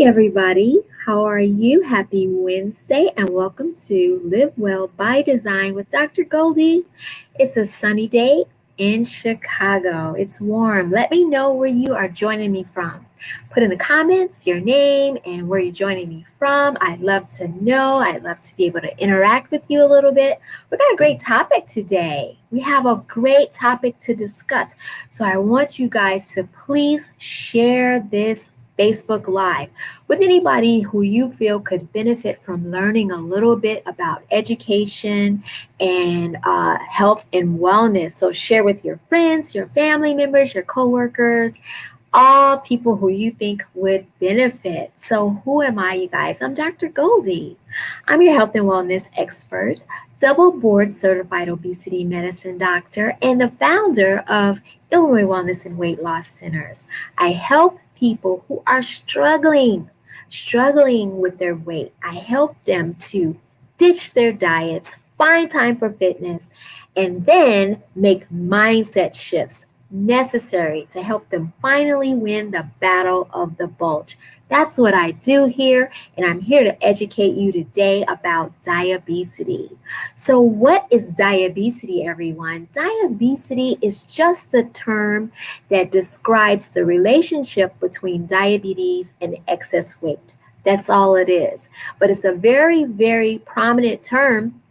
everybody. How are you? Happy Wednesday and welcome to Live Well by Design with Dr. Goldie. It's a sunny day in Chicago. It's warm. Let me know where you are joining me from. Put in the comments your name and where you're joining me from. I'd love to know. I'd love to be able to interact with you a little bit. We got a great topic today. We have a great topic to discuss. So I want you guys to please share this Facebook Live with anybody who you feel could benefit from learning a little bit about education and health and wellness. So share with your friends, your family members, your coworkers, all people who you think would benefit. So who am I, you guys? I'm Dr. Goldie. I'm your health and wellness expert, double board certified obesity medicine doctor, and the founder of Illinois Wellness and Weight Loss Centers. I help people who are struggling with their weight. I help them to ditch their diets, find time for fitness, and then make mindset shifts necessary to help them finally win the battle of the bulge. That's what I do here, and I'm here to educate you today about diabesity. So, what is diabesity, everyone? Diabesity is just the term that describes the relationship between diabetes and excess weight. That's all it is. But it's a very, very prominent term,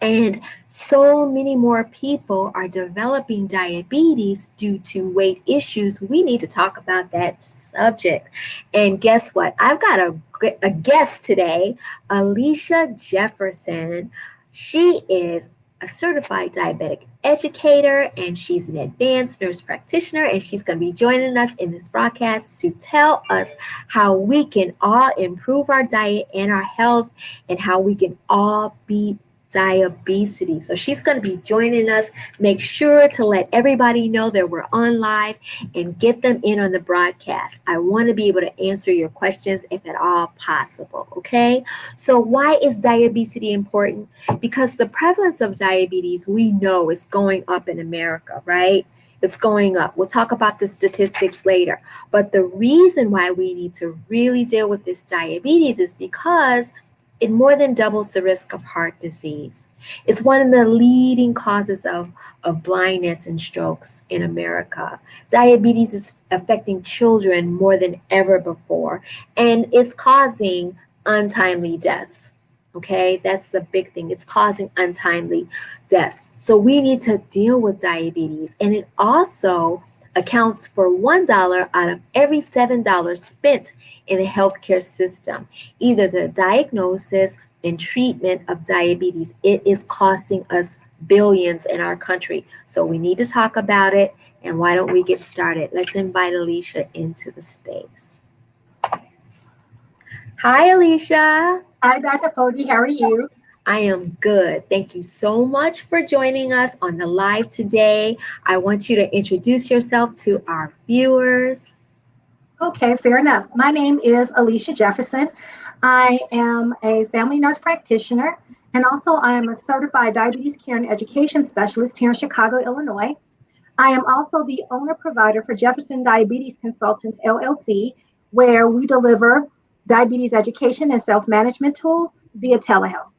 and so many more people are developing diabetes due to weight issues. We need to talk about that subject. And guess what? I've got a guest today, Alicia Jefferson. She is a certified diabetic educator and she's an advanced nurse practitioner, and she's going to be joining us in this broadcast to tell us how we can all improve our diet and our health and how we can all beat diabesity. So she's going to be joining us. Make sure to let everybody know that we're on live and get them in on the broadcast. I want to be able to answer your questions if at all possible. Okay. So why is diabesity important? Because the prevalence of diabetes, we know, is going up in America, right? It's going up. We'll talk about the statistics later. But the reason why we need to really deal with this diabetes is because it more than doubles the risk of heart disease. It's one of the leading causes of blindness and strokes in America. Diabetes is affecting children more than ever before, and it's causing untimely deaths. Okay, that's the big thing. It's causing untimely deaths. So we need to deal with diabetes, and it also accounts for $1 out of every $7 spent in the healthcare system. Either the diagnosis and treatment of diabetes, it is costing us billions in our country. So we need to talk about it. And why don't we get started? Let's invite Alicia into the space. Hi, Alicia. Hi, Dr. Cody. How are you? I am good. Thank you so much for joining us on the live today. I want you to introduce yourself to our viewers. Okay, fair enough. My name is Alicia Jefferson. I am a family nurse practitioner, and also I am a certified diabetes care and education specialist here in Chicago, Illinois. I am also the owner provider for Jefferson Diabetes Consultants LLC, where we deliver diabetes education and self-management tools via telehealth.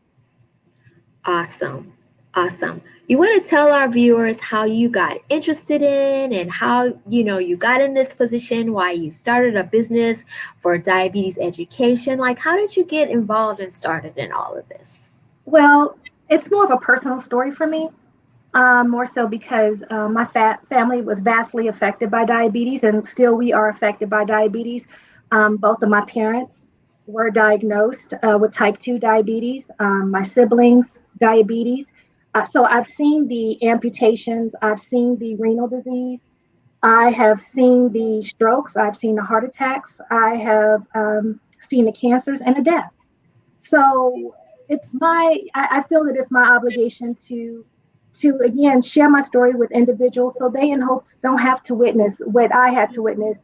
Awesome. Awesome. You want to tell our viewers how you got interested in and how, you got in this position, why you started a business for diabetes education. Like, how did you get involved and started in all of this? Well, it's more of a personal story for me. More so because my family was vastly affected by diabetes, and still we are affected by diabetes. Both of my parents were diagnosed with type 2 diabetes, my siblings, diabetes. So I've seen the amputations, I've seen the renal disease, I have seen the strokes, I've seen the heart attacks, I have seen the cancers and the deaths. So I feel that it's my obligation to again share my story with individuals so they in hopes don't have to witness what I had to witness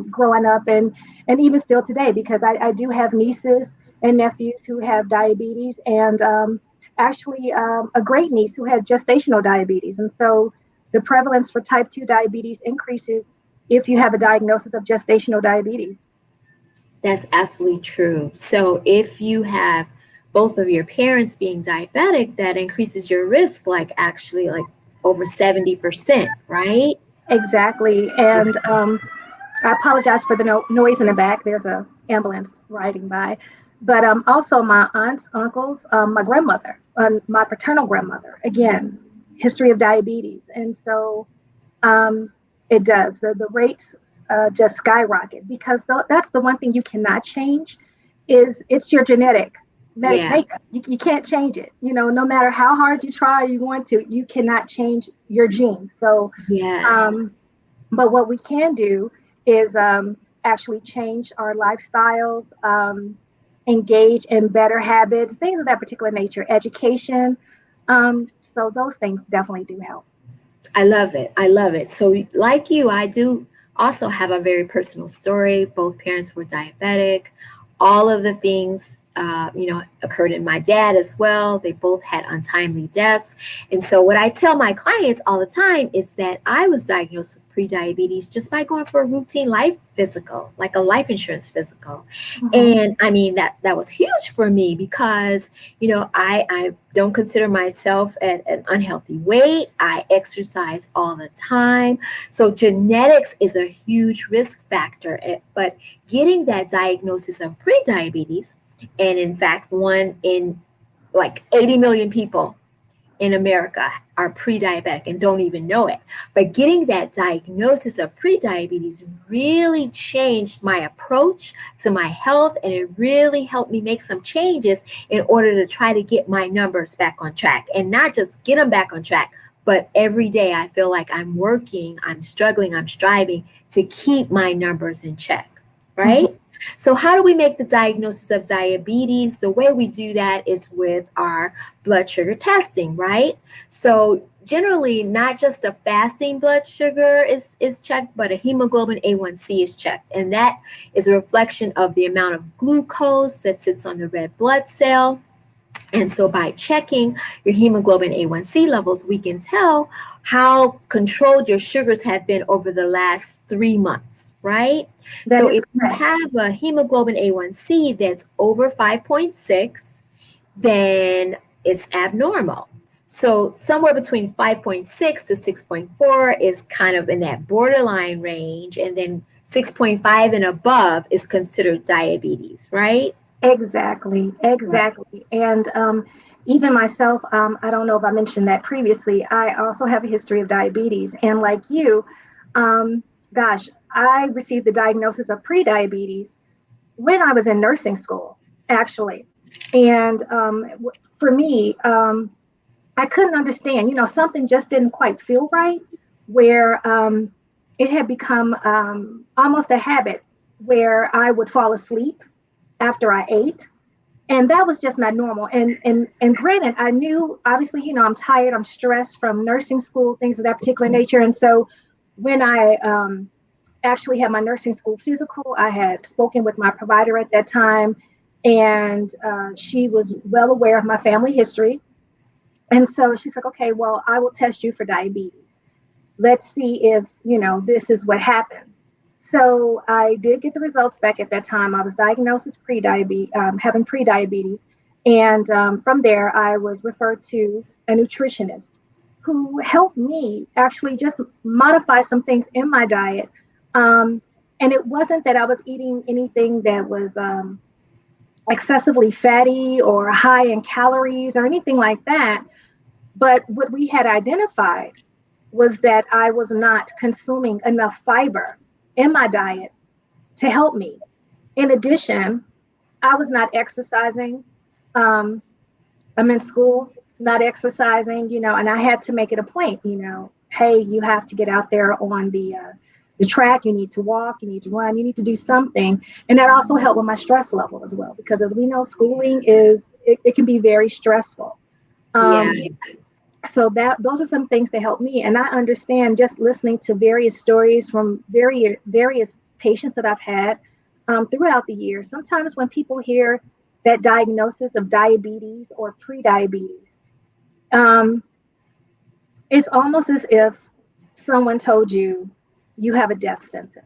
growing up and even still today, because I do have nieces and nephews who have diabetes, and actually a great niece who had gestational diabetes. And so the prevalence for type 2 diabetes increases if you have a diagnosis of gestational diabetes. That's absolutely true. So if you have both of your parents being diabetic, that increases your risk like actually like over 70%, right? Exactly. And I apologize for the noise in the back. There's a ambulance riding by. But also my aunts, uncles, my grandmother, my paternal grandmother, again, history of diabetes. And so um, it does. The rates just skyrocket because that's the one thing you cannot change is it's your genetic Yeah. makeup. You can't change it. No matter how hard you try, you want to, you cannot change your genes. So Yes. um, but what we can do is actually change our lifestyles, engage in better habits, things of that particular nature, education. So those things definitely do help. I love it. I love it. So, like you, I do also have a very personal story. Both parents were diabetic. All of the things, occurred in my dad as well. They both had untimely deaths. And so, what I tell my clients all the time is that I was diagnosed with prediabetes just by going for a routine life physical, like a life insurance physical. Hmm. And I mean, that was huge for me because I don't consider myself at an unhealthy weight. I exercise all the time. So genetics is a huge risk factor. But getting that diagnosis of prediabetes, and in fact, one in like 80 million people in America are pre-diabetic and don't even know it. But getting that diagnosis of pre-diabetes really changed my approach to my health, and it really helped me make some changes in order to try to get my numbers back on track, and not just get them back on track, but every day I feel like I'm working, I'm struggling, I'm striving to keep my numbers in check, Hmm. right? So, how do we make the diagnosis of diabetes? The way we do that is with our blood sugar testing, right? So, generally, not just a fasting blood sugar is checked, but a hemoglobin A1C is checked. And that is a reflection of the amount of glucose that sits on the red blood cell. And so by checking your hemoglobin A1C levels, we can tell how controlled your sugars have been over the last 3 months, right? That So is if you correct. have a hemoglobin A1C that's over 5.6, then it's abnormal. So somewhere between 5.6 to 6.4 is kind of in that borderline range. And then 6.5 and above is considered diabetes, right? Exactly, Right. exactly. And even myself, I don't know if I mentioned that previously, I also have a history of diabetes. And like you, um, gosh, I received the diagnosis of prediabetes when I was in nursing school, actually. And for me, I couldn't understand, something just didn't quite feel right, where it had become almost a habit where I would fall asleep after I ate, and that was just not normal. And granted, I knew, obviously, I'm tired, I'm stressed from nursing school, things of that particular nature. And so when I actually had my nursing school physical, I had spoken with my provider at that time, and she was well aware of my family history. And so she's like, okay, well, I will test you for diabetes. Let's see if, this is what happened. So I did get the results back at that time. I was diagnosed as having pre-diabetes. And from there, I was referred to a nutritionist who helped me actually just modify some things in my diet. Um, and it wasn't that I was eating anything that was excessively fatty or high in calories or anything like that. But what we had identified was that I was not consuming enough fiber in my diet to help me. In addition, I was not exercising. Um, I'm in school, not exercising, and I had to make it a point, hey, you have to get out there on the track. You need to walk, you need to run, you need to do something, and that also helped with my stress level as well. Because as we know, schooling it can be very stressful. Yeah. Um, so that those are some things that help me, and I understand just listening to various stories from various patients that I've had throughout the years. Sometimes when people hear that diagnosis of diabetes or pre-diabetes, um, it's almost as if someone told you you have a death sentence.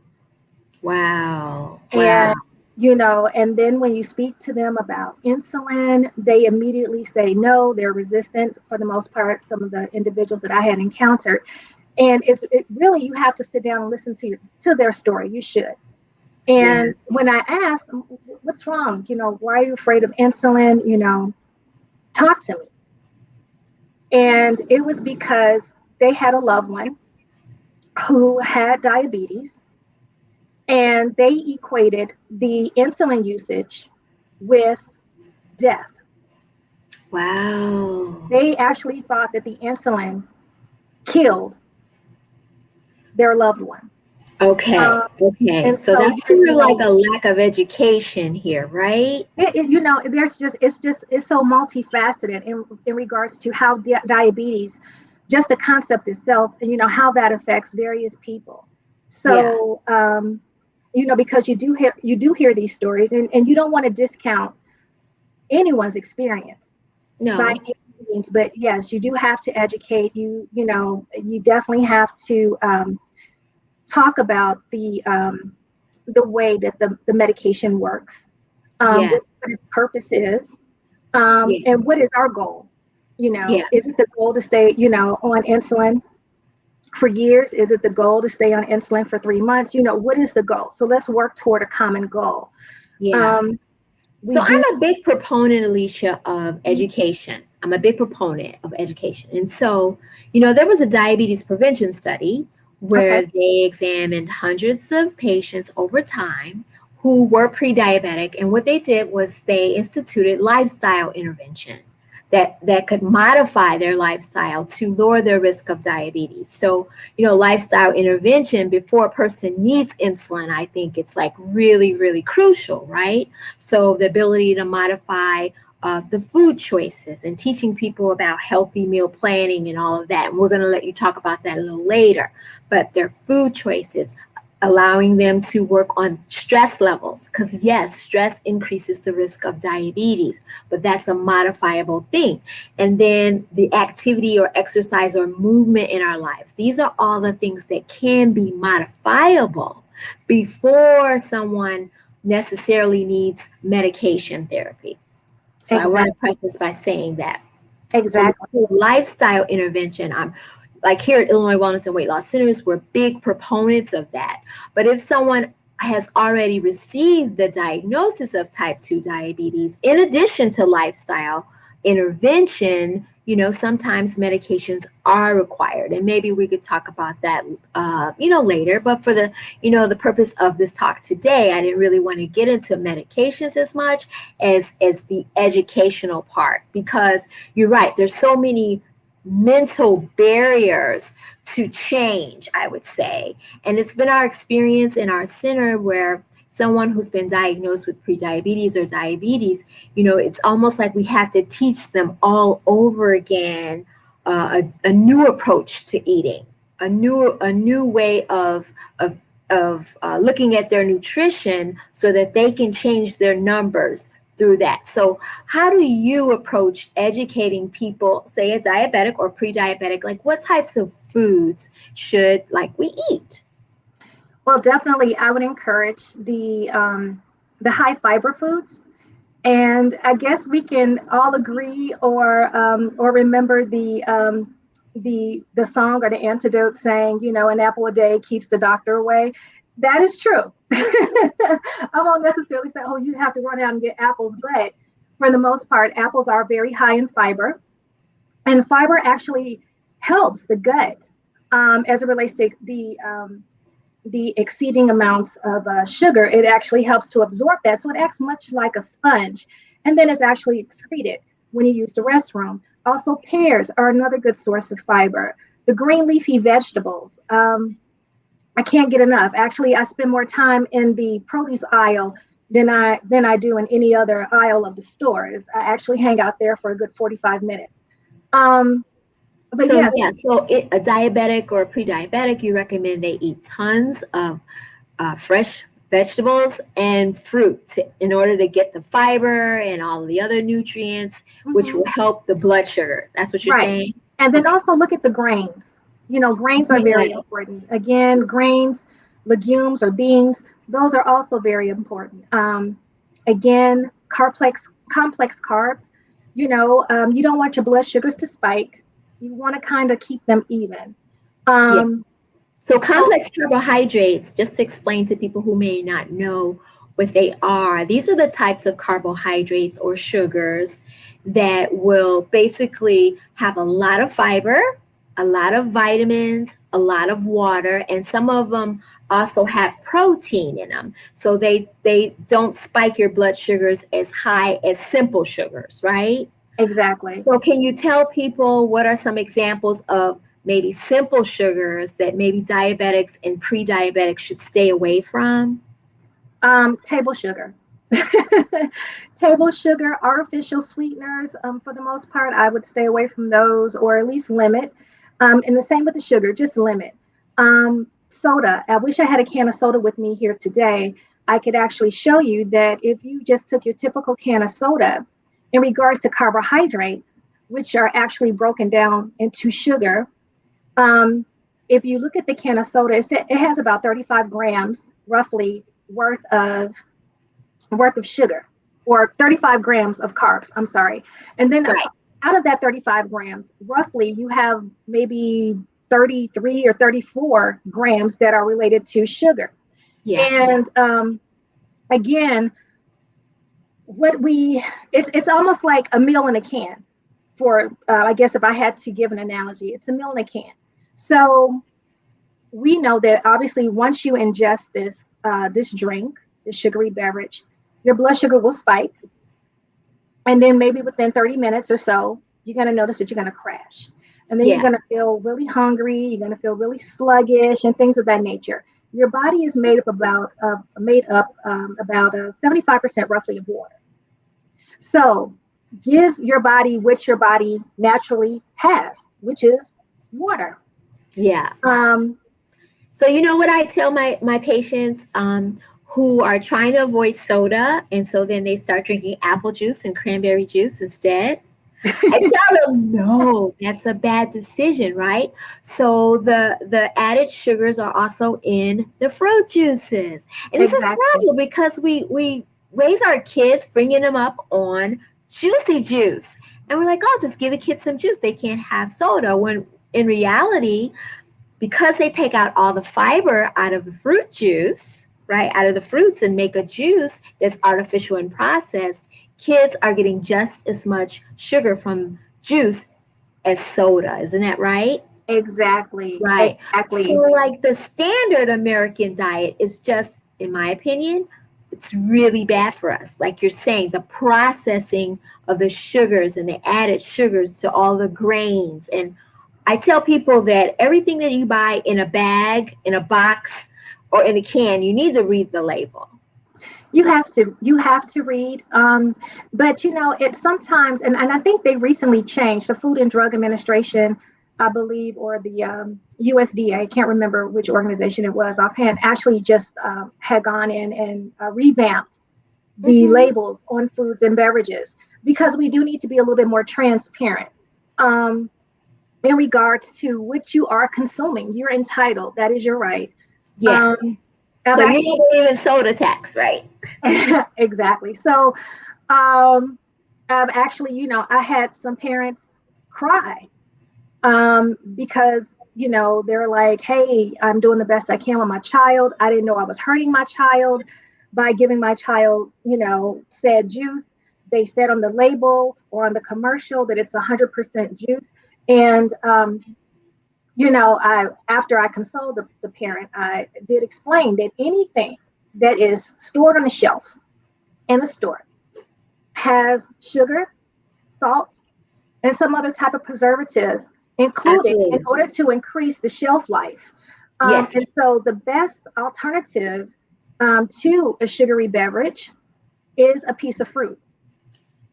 Wow. And Wow. And then when you speak to them about insulin, they immediately say no. They're resistant for the most part, some of the individuals that I had encountered. And it really, you have to sit down and listen to their story. You should. Yeah. And when I asked, what's wrong? Why are you afraid of insulin? Talk to me. And it was because they had a loved one who had diabetes, and they equated the insulin usage with death. Wow. They actually thought that the insulin killed their loved one. Okay. Um, Okay. and So so, that's sort of like a lack of education here, right? it's so multifaceted in regards to how diabetes, just the concept itself, and how that affects various people. Yeah. So, because you do hear these stories, and you don't want to discount anyone's experience by No. any means. But yes, you do have to educate. You definitely have to talk about the way that the medication works, Yeah. what its purpose is, Yeah. and what is our goal. Yeah. Is it the goal to stay, on insulin for years? Is it the goal to stay on insulin for 3 months? What is the goal? So let's work toward a common goal. Yeah. Um, we So do. I'm a big proponent, Alicia, of education. I'm a big proponent of education. And so, there was a diabetes prevention study Okay. where they examined hundreds of patients over time who were pre-diabetic. And what they did was they instituted lifestyle intervention that could modify their lifestyle to lower their risk of diabetes. So, lifestyle intervention before a person needs insulin, I think it's like really, really crucial, right? So the ability to modify the food choices and teaching people about healthy meal planning and all of that. And we're going to let you talk about that a little later. But their food choices, allowing them to work on stress levels. Because, yes, stress increases the risk of diabetes, but that's a modifiable thing. And then the activity or exercise or movement in our lives. These are all the things that can be modifiable before someone necessarily needs medication therapy. So I want to Exactly. preface by saying that. So Exactly. lifestyle intervention, I'm like here at Illinois Wellness and Weight Loss Centers, we're big proponents of that. But if someone has already received the diagnosis of type 2 diabetes, in addition to lifestyle intervention, sometimes medications are required. And maybe we could talk about that, later. But for the purpose of this talk today, I didn't really want to get into medications as much as the educational part, because you're right, there's so many mental barriers to change, I would say. And it's been our experience in our center where someone who's been diagnosed with prediabetes or diabetes, it's almost like we have to teach them all over again, a new approach to eating, a new way of looking at their nutrition so that they can change their numbers through that. So, how do you approach educating people, say a diabetic or pre-diabetic, like what types of foods should like we eat? Well, definitely, I would encourage the high fiber foods. And I guess we can all agree or remember the song or the antidote saying, an apple a day keeps the doctor away. That is true. I won't necessarily say, oh, you have to run out and get apples, but for the most part, apples are very high in fiber, and fiber actually helps the gut, as it relates to the exceeding amounts of sugar. It actually helps to absorb that. So it acts much like a sponge. And then it's actually excreted when you use the restroom. Also, pears are another good source of fiber. The green leafy vegetables, I can't get enough. Actually, I spend more time in the produce aisle than I do in any other aisle of the stores. I actually hang out there for a good 45 minutes. Um, but So yes, yeah, a diabetic or pre-diabetic, you recommend they eat tons of fresh vegetables and fruit in order to get the fiber and all the other nutrients, which mhm, will help the blood sugar. That's what you're right. saying? And then Okay. also look at the grains. Grains are very Yeah. important. Again, grains, legumes or beans. those are also very important. Again, complex carbs. You don't want your blood sugars to spike. You want to kind of keep them even. Yeah. Um, So so complex carbohydrates, just to explain to people who may not know what they are, these are the types of carbohydrates or sugars that will basically have a lot of fiber, a lot of vitamins, a lot of water, and some of them also have protein in them. So they don't spike your blood sugars as high as simple sugars, right? exactly. So, can you tell people what are some examples of maybe simple sugars that maybe diabetics and pre diabetics should stay away from? Table sugar. Table sugar, artificial sweeteners, for the most part, I would stay away from those or at least limit. And the same with the sugar, just limit. Soda. I wish I had a can of soda with me here today. I could actually show you that if you just took your typical can of soda in regards to carbohydrates, which are actually broken down into sugar, um, if you look at the can of soda, it has about 35 grams roughly worth of sugar, or 35 grams of carbs. I'm sorry. And then Right. out of that 35 grams, roughly you have maybe 33 or 34 grams that are related to sugar. Yeah. And again, what we it's almost like a meal in a can. For I guess if I had to give an analogy, it's a meal in a can. So we know that obviously once you ingest this drink, this sugary beverage, your blood sugar will spike, and then maybe within 30 minutes or so, you're going to notice that you're going to crash. And then you're Yeah. going to feel really hungry, you're going to feel really sluggish and things of that nature. Your body is made up about 75% roughly of water. So give your body what your body naturally has, which is water. Yeah. Um, So, you know what I tell my patients who are trying to avoid soda, and so then they start drinking apple juice and cranberry juice instead? I tell them no, that's a bad decision, right? So the added sugars are also in the fruit juices, and this is exactly. terrible because we raise our kids bringing them up on juicy juice, and we're like, oh, just give the kids some juice. They can't have soda. When in reality, because they take out all the fiber out of the fruit juice, right, out of the fruits and make a juice that's artificial and processed, kids are getting just as much sugar from juice as soda. Isn't that right? Exactly. Right. So, Exactly. like the standard American diet is just, in my opinion, it's really bad for us. Like you're saying, the processing of the sugars and the added sugars to all the grains. And I tell people that everything that you buy in a bag, in a box, or in a can, you need to read the label. You have to read, but it's sometimes, and I think they recently changed the Food and Drug Administration, I believe, or the USDA. I can't remember which organization it was offhand. Actually, just had gone in and revamped the Hmm. labels on foods and beverages, because we do need to be a little bit more transparent um, in regards to what you are consuming. You're entitled. That is your right. Yes. Um, I've So you actually don't believe in soda tax, right? exactly. So um, I've actually, I had some parents cry because, they're like, hey, I'm doing the best I can with my child. I didn't know I was hurting my child by giving my child, said juice. They said on the label or on the commercial that it's 100% juice. And, after I consoled the parent, I did explain that anything that is stored on the shelf in the store has sugar, salt, and some other type of preservative included in Absolutely. order to increase the shelf life. Yes. And so the best alternative to a sugary beverage is a piece of fruit.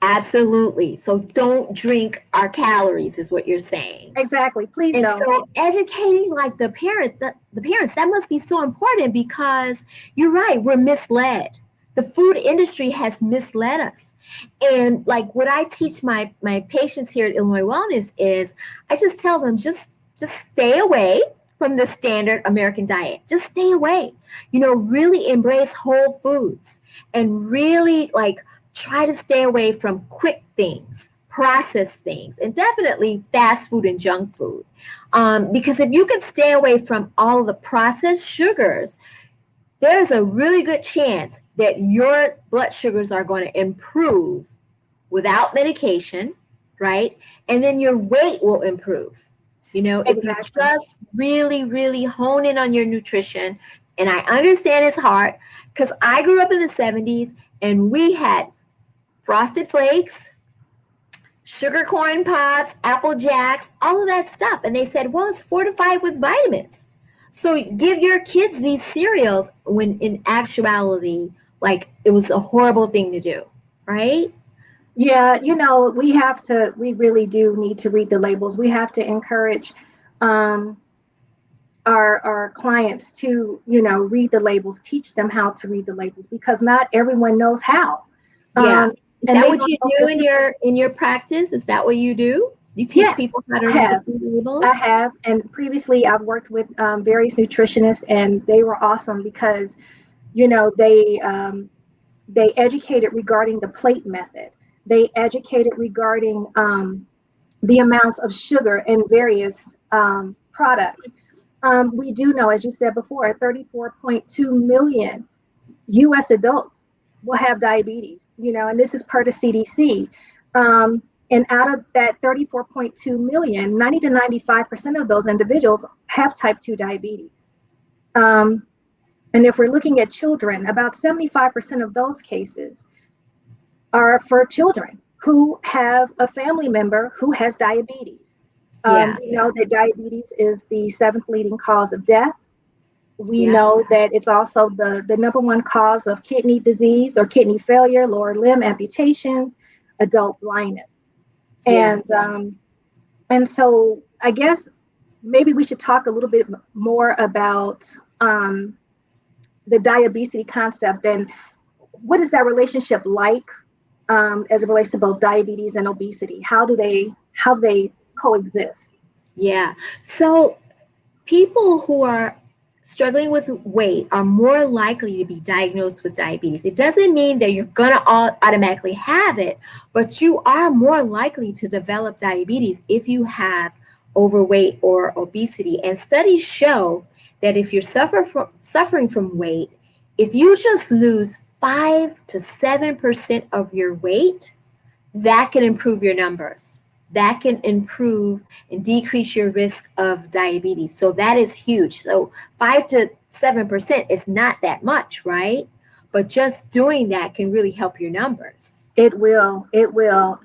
Absolutely. So don't drink our calories, is what you're saying. Exactly. Please And don't. so educating like the parents, that must be so important because you're right, we're misled. The food industry has misled us. And like what I teach my patients here at Illinois Wellness is I just tell them just stay away from the standard American diet. Just stay away. Really embrace whole foods and really like try to stay away from quick things, processed things, and definitely fast food and junk food. Because if you can stay away from all of the processed sugars, there's a really good chance that your blood sugars are going to improve without medication, right? And then your weight will improve. If you Exactly. just really, really hone in on your nutrition, and I understand it's hard because I grew up in the 70s and we had frosted flakes, sugar corn pops, apple jacks, all of that stuff. And they said, well, it's fortified with vitamins. So give your kids these cereals when in actuality, like it was a horrible thing to do, right? Yeah, we really do need to read the labels. We have to encourage um, our clients to, read the labels, teach them how to read the labels because not everyone knows how. Yeah. Um, Is and that they what don't you know do the in difference. your practice? Is that what you do? You teach Yes, people how to I read the have. food I labels? have. And previously I've worked with various nutritionists and they were awesome because, you know, they educated regarding the plate method. They educated regarding the amounts of sugar in various products. We do know, as you said before, 34.2 million US adults will have diabetes, and this is per the CDC. And out of that 34.2 million, 90 to 95% of those individuals have type 2 diabetes. Um, and if we're looking at children, about 75% of those cases are for children who have a family member who has diabetes. Yeah. We know that diabetes is the seventh leading cause of death. We Yeah. know that it's also the number one cause of kidney disease or kidney failure, lower limb amputations, adult blindness. Yeah. And so I guess maybe we should talk a little bit more about the diabesity concept and what is that relationship like as it relates to both diabetes and obesity? How do they coexist? Yeah. So people who are struggling with weight are more likely to be diagnosed with diabetes. It doesn't mean that you're going to automatically have it, but you are more likely to develop diabetes if you have overweight or obesity. And studies show that if you're suffering from weight, if you just lose 5 to 7% of your weight, that can improve your numbers. That can improve and decrease your risk of diabetes. So that is huge. So 5 to 7% is not that much, right? But just doing that can really help your numbers. It will. It will.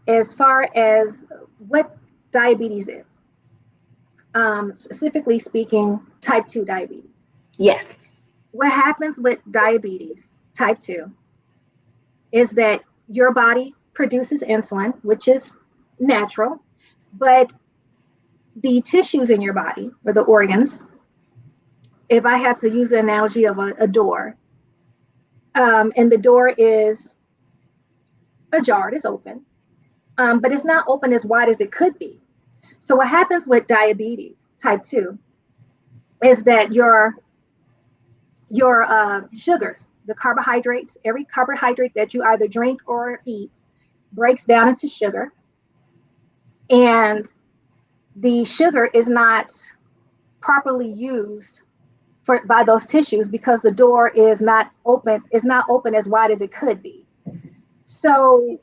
As far as what diabetes is, specifically speaking, type 2 diabetes. Yes. What happens with diabetes type 2 is that your body produces insulin, which is natural, but the tissues in your body or the organs, if I have to use the analogy of a door, and the door is ajar, it is open, but it's not open as wide as it could be. So, what happens with diabetes type 2 is that your sugars, the carbohydrates, every carbohydrate that you either drink or eat breaks down into sugar, and the sugar is not properly used by those tissues because the door is not open as wide as it could be. So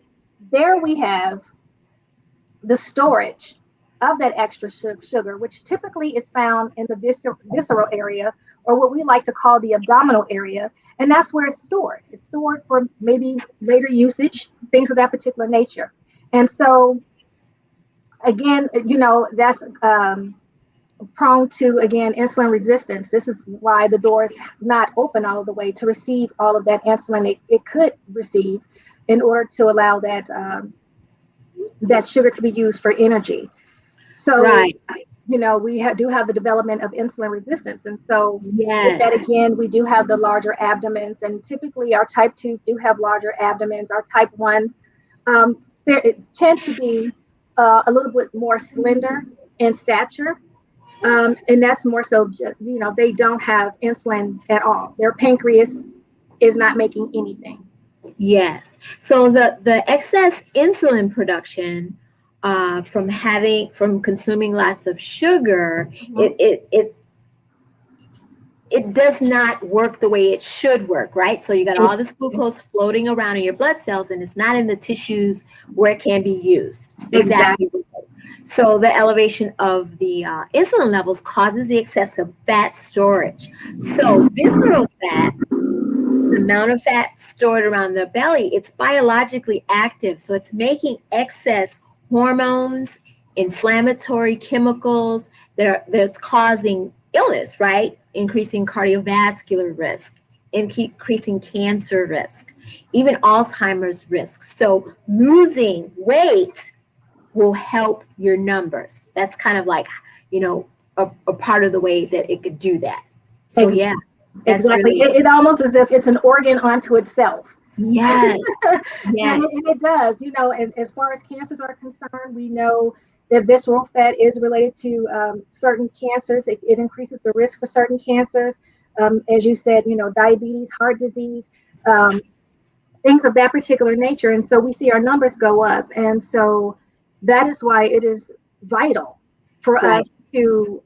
there we have the storage of that extra sugar, which typically is found in the visceral area, or what we like to call the abdominal area. And that's where it's stored. It's stored for maybe later usage, things of that particular nature. And so, again, that's prone to, again, insulin resistance. This is why the door is not open all of the way to receive all of that insulin it could receive in order to allow that sugar to be used for energy. So, Right. do have the development of insulin resistance. And so, with that, Yes. again, we do have the larger abdomens. And typically, our type 2s do have larger abdomens. Our type 1s tend to be a little bit more slender in stature. And that's more so, they don't have insulin at all. Their pancreas is not making anything. Yes. So the excess insulin production from consuming lots of sugar, Hmm. it does not work the way it should work, right? So you got all this Exactly. glucose floating around in your blood cells, and it's not in the tissues where it can be used. Exactly. Exactly. So the elevation of the insulin levels causes the excessive fat storage. So visceral fat, the amount of fat stored around the belly, it's biologically active. So it's making excess hormones, inflammatory chemicals that's causing illness, right? Increasing cardiovascular risk, increasing cancer risk, even Alzheimer's risk. So losing weight will help your numbers. That's kind of like, you know, a part of the way that it could do that. So Ex- yeah, that's exactly. really, It almost as if it's an organ unto itself. yes, And yes, it does, and as far as cancers are concerned, we know that visceral fat is related to certain cancers. It increases the risk for certain cancers. As you said, diabetes, heart disease, um, things of that particular nature. And so we see our numbers go up. And so that is why it is vital for right, us to,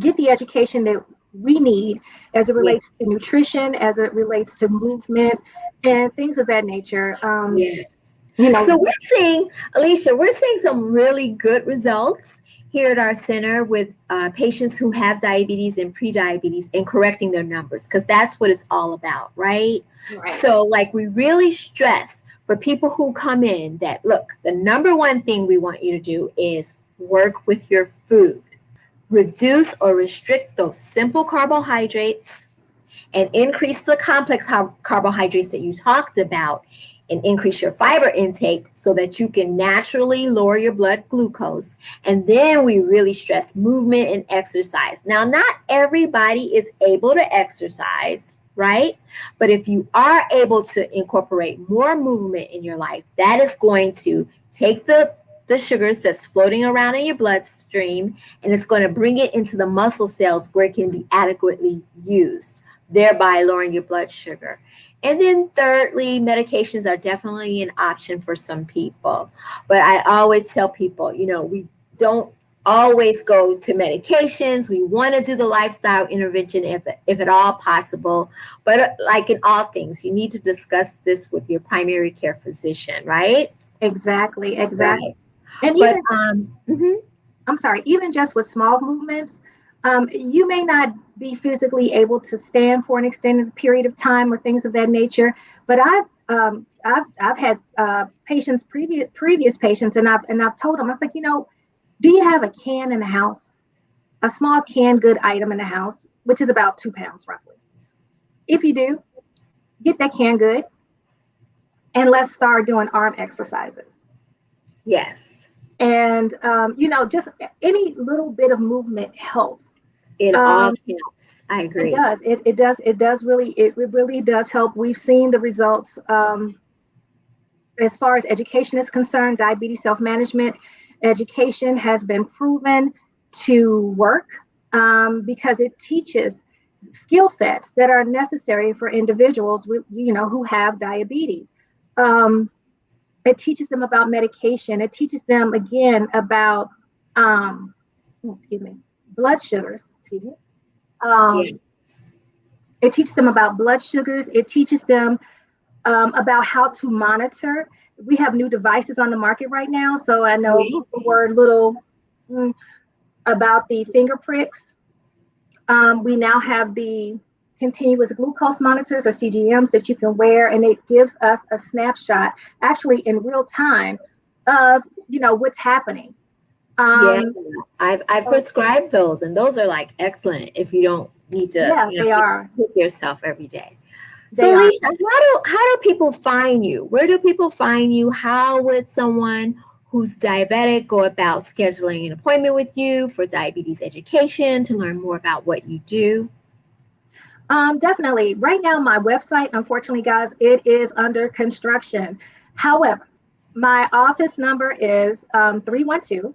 get the education that we need as it yeah, relates to nutrition, as it relates to movement, and things of that nature. yes. You So know, we're seeing, Alicia, we're seeing some really good results here at our center with patients who have diabetes and pre-diabetes and correcting their numbers because that's what it's all about, right? right. So like we really stress for people who come in that look, the number one thing we want you to do is work with your food. Reduce or restrict those simple carbohydrates and increase the complex carbohydrates that you talked about and increase your fiber intake so that you can naturally lower your blood glucose. And then we really stress movement and exercise. Now, not everybody is able to exercise, right? But if you are able to incorporate more movement in your life, that is going to take the sugars that's floating around in your bloodstream and it's going to bring it into the muscle cells where it can be adequately used, thereby lowering your blood sugar. And then, thirdly, medications are definitely an option for some people. But I always tell people, we don't always go to medications. We want to do the lifestyle intervention if at all possible. But like in all things, you need to discuss this with your primary care physician, right? Exactly, exactly. Right. And But even, mhm, I'm sorry, even just with small movements, you may not be physically able to stand for an extended period of time or things of that nature. But I've had patients, previous patients, and I've told them, I was like, do you have a can in the house, a small canned good item in the house, which is about 2 pounds roughly? If you do, get that canned good and let's start doing arm exercises. yes, And just any little bit of movement helps. it all Um, counts. I it agree. does. It does really. It really does help. We've seen the results. As far as education is concerned, diabetes self management education has been proven to work, because it teaches skill sets that are necessary for individuals who have diabetes. Um, it teaches them about medication. It teaches them again about, um, excuse me, blood sugars. Excuse me. Yeah, Um, it teaches them about blood sugars. It teaches them about how to monitor. We have new devices on the market right now. So I know yeah, people were a little, mm, about the finger pricks. We now have the continuous glucose monitors or CGMs that you can wear, and it gives us a snapshot, actually in real time, of what's happening. yeah. Um, I've so prescribed those, and those are like excellent if you don't need to, yeah, they are. pick yourself every day. They So, are. Alicia, how do people find you? Where do people find you? How would someone who's diabetic go about scheduling an appointment with you for diabetes education to learn more about what you do? Definitely. Right now, my website, unfortunately, guys, it is under construction. However, my office number is 312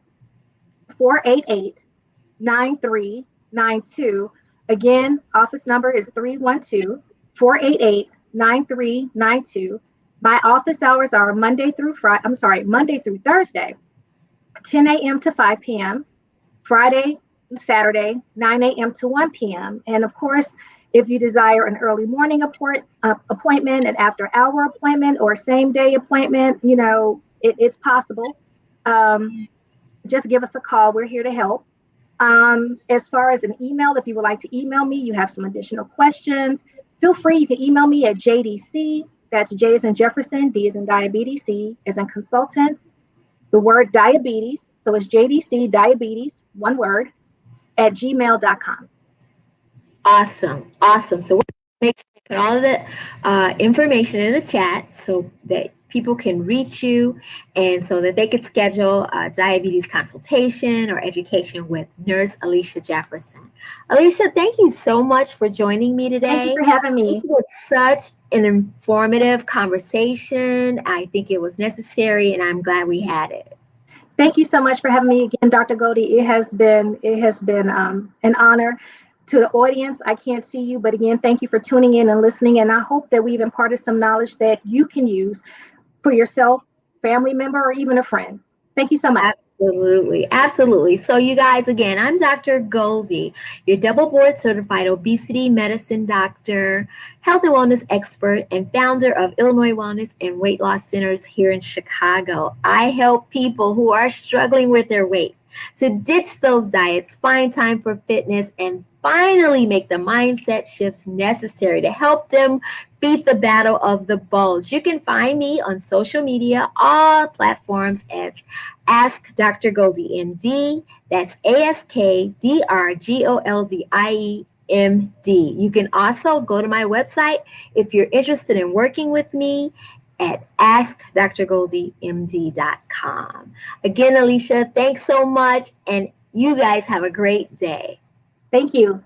9392. Again, office number is 312-488-9392. My office hours are Monday through Thursday, 10 a.m. to 5 p.m. Friday and Saturday, 9 a.m. to 1 p.m. And of course, if you desire an early morning appointment, an after hour appointment, or same day appointment, it's possible. Um, just give us a call. We're here to help. As far as an email, if you would like to email me, you have some additional questions, feel free. You can email me at JDC. That's J as in Jefferson, D as in diabetes, C as in consultant, the word diabetes. So it's JDC diabetes, one word, at gmail.com. Awesome. Awesome. So we're going to put all of the information in the chat so that people can reach you and so that they could schedule a diabetes consultation or education with Nurse Alicia Jefferson. Alicia, thank you so much for joining me Thank you today. for having It me. was such an informative conversation. I think it was necessary and I'm glad we had it. Thank you so much for having me again, Dr. Goldie. It has been an honor. To the audience, I can't see you, but again, thank you for tuning in and listening. And I hope that we've imparted some knowledge that you can use for yourself, family member, or even a friend. Thank you so much. Absolutely, absolutely. So, you guys, again, I'm Dr. Goldie, your double board certified obesity medicine doctor, health and wellness expert, and founder of Illinois Wellness and Weight Loss Centers here in Chicago. I help people who are struggling with their weight to ditch those diets, find time for fitness, and finally make the mindset shifts necessary to help them beat the battle of the bulge. You can find me on social media, all platforms as Ask Dr. Goldie MD. That's AskDrGoldieMD. You can also go to my website if you're interested in working with me at askdrgoldiemd.com. Again, Alicia, thanks so much, and you guys have a great day. Thank you.